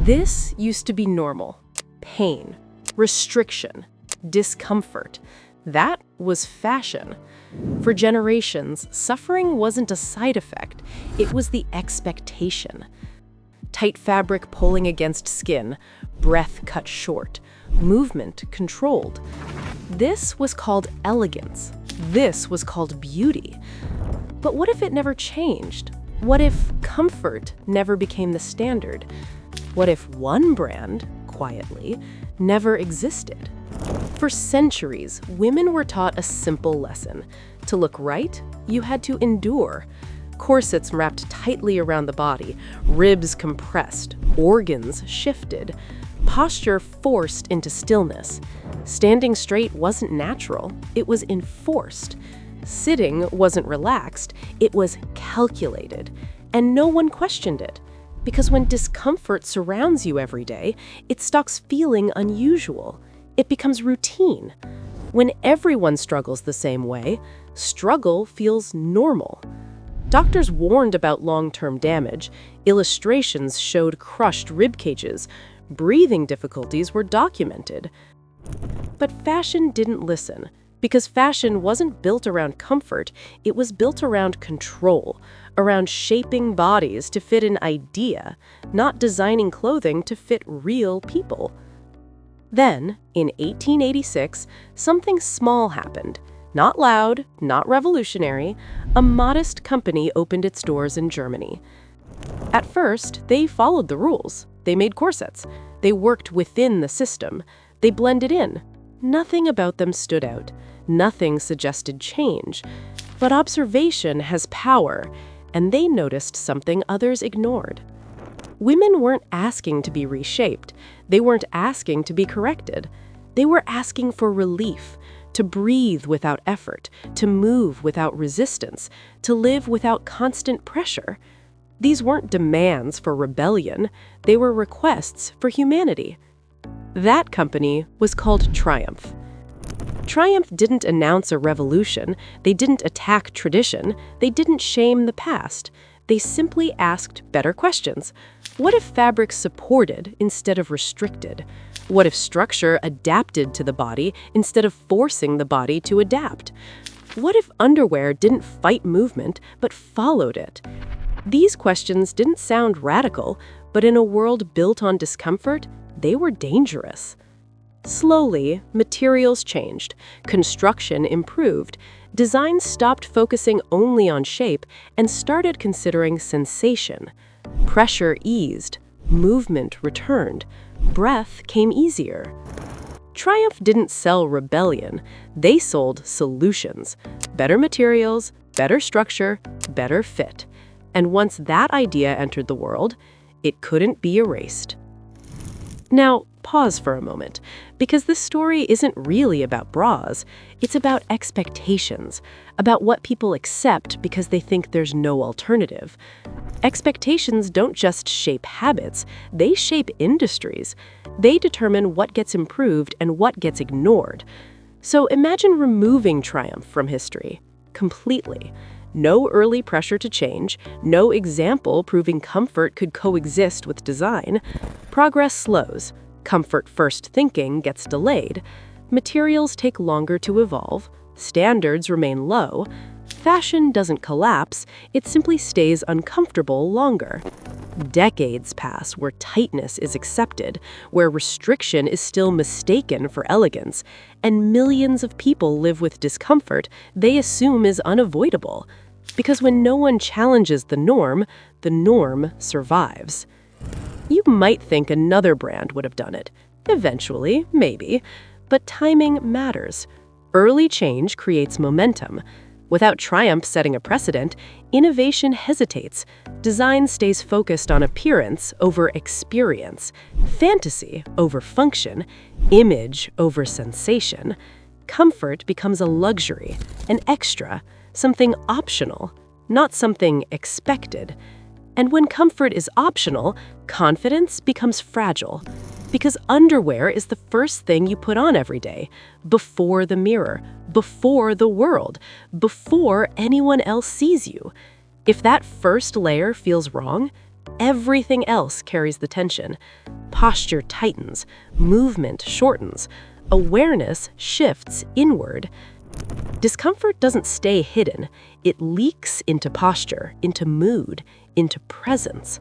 This used to be normal. Pain, restriction, discomfort. That was fashion. For generations, suffering wasn't a side effect, it was the expectation. Tight fabric pulling against skin, breath cut short, movement controlled. This was called elegance. This was called beauty. But what if it never changed? What if comfort never became the standard? What if one brand, quietly, never existed? For centuries, women were taught a simple lesson. To look right, you had to endure. Corsets wrapped tightly around the body, ribs compressed, organs shifted, posture forced into stillness. Standing straight wasn't natural, it was enforced. Sitting wasn't relaxed, it was calculated. And no one questioned it. Because when discomfort surrounds you every day, it stops feeling unusual. It becomes routine. When everyone struggles the same way, struggle feels normal. Doctors warned about long-term damage, illustrations showed crushed rib cages, breathing difficulties were documented. But fashion didn't listen, because fashion wasn't built around comfort, it was built around control, around shaping bodies to fit an idea, not designing clothing to fit real people. Then, in 1886, something small happened. Not loud, not revolutionary, a modest company opened its doors in Germany. At first, they followed the rules. They made corsets. They worked within the system. They blended in. Nothing about them stood out. Nothing suggested change. But observation has power, and they noticed something others ignored. Women weren't asking to be reshaped. They weren't asking to be corrected. They were asking for relief, to breathe without effort, to move without resistance, to live without constant pressure. These weren't demands for rebellion, they were requests for humanity. That company was called Triumph. Triumph didn't announce a revolution, they didn't attack tradition, they didn't shame the past. They simply asked better questions. What if fabric supported instead of restricted? What if structure adapted to the body instead of forcing the body to adapt? What if underwear didn't fight movement but followed it? These questions didn't sound radical, but in a world built on discomfort, they were dangerous. Slowly, materials changed, construction improved, design stopped focusing only on shape and started considering sensation. Pressure eased, movement returned, breath came easier. Triumph didn't sell rebellion, they sold solutions. Better materials, better structure, better fit. And once that idea entered the world, it couldn't be erased. Now, pause for a moment, because this story isn't really about bras. It's about expectations, about what people accept because they think there's no alternative. Expectations don't just shape habits, they shape industries. They determine what gets improved and what gets ignored. So imagine removing Triumph from history, completely. No early pressure to change, no example proving comfort could coexist with design. Progress slows. Comfort first thinking gets delayed. Materials take longer to evolve. Standards remain low. Fashion doesn't collapse, it simply stays uncomfortable longer. Decades pass where tightness is accepted, where restriction is still mistaken for elegance, and millions of people live with discomfort they assume is unavoidable. Because when no one challenges the norm survives. You might think another brand would have done it. Eventually, maybe. But timing matters. Early change creates momentum. Without Triumph setting a precedent, innovation hesitates. Design stays focused on appearance over experience, fantasy over function, image over sensation. Comfort becomes a luxury, an extra, something optional, not something expected. And when comfort is optional, confidence becomes fragile. Because underwear is the first thing you put on every day, before the mirror, before the world, before anyone else sees you. If that first layer feels wrong, Everything else carries the tension. Posture tightens, movement shortens, awareness shifts inward. Discomfort doesn't stay hidden. It leaks into posture, into mood, into presence.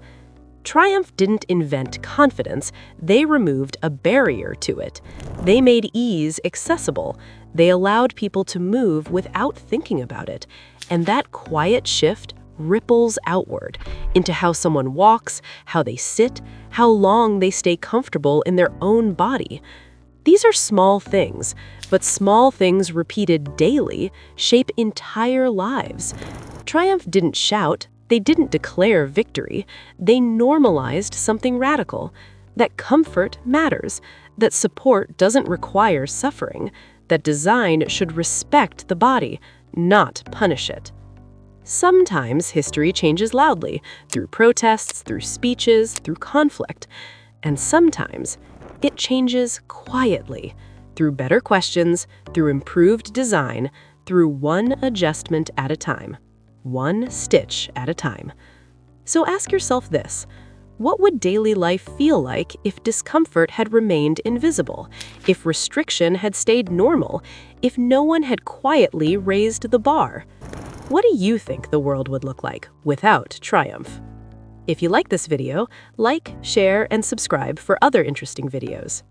Triumph didn't invent confidence, they removed a barrier to it. They made ease accessible. They allowed people to move without thinking about it. And that quiet shift ripples outward into how someone walks, how they sit, how long they stay comfortable in their own body. These are small things, but small things repeated daily shape entire lives. Triumph didn't shout, they didn't declare victory, they normalized something radical, that comfort matters, that support doesn't require suffering, that design should respect the body, not punish it. Sometimes history changes loudly, through protests, through speeches, through conflict, and sometimes it changes quietly, through better questions, through improved design, through one adjustment at a time, one stitch at a time. So ask yourself this: what would daily life feel like if discomfort had remained invisible, if restriction had stayed normal, if no one had quietly raised the bar? What do you think the world would look like without Triumph? If you like this video, like, share, and subscribe for other interesting videos.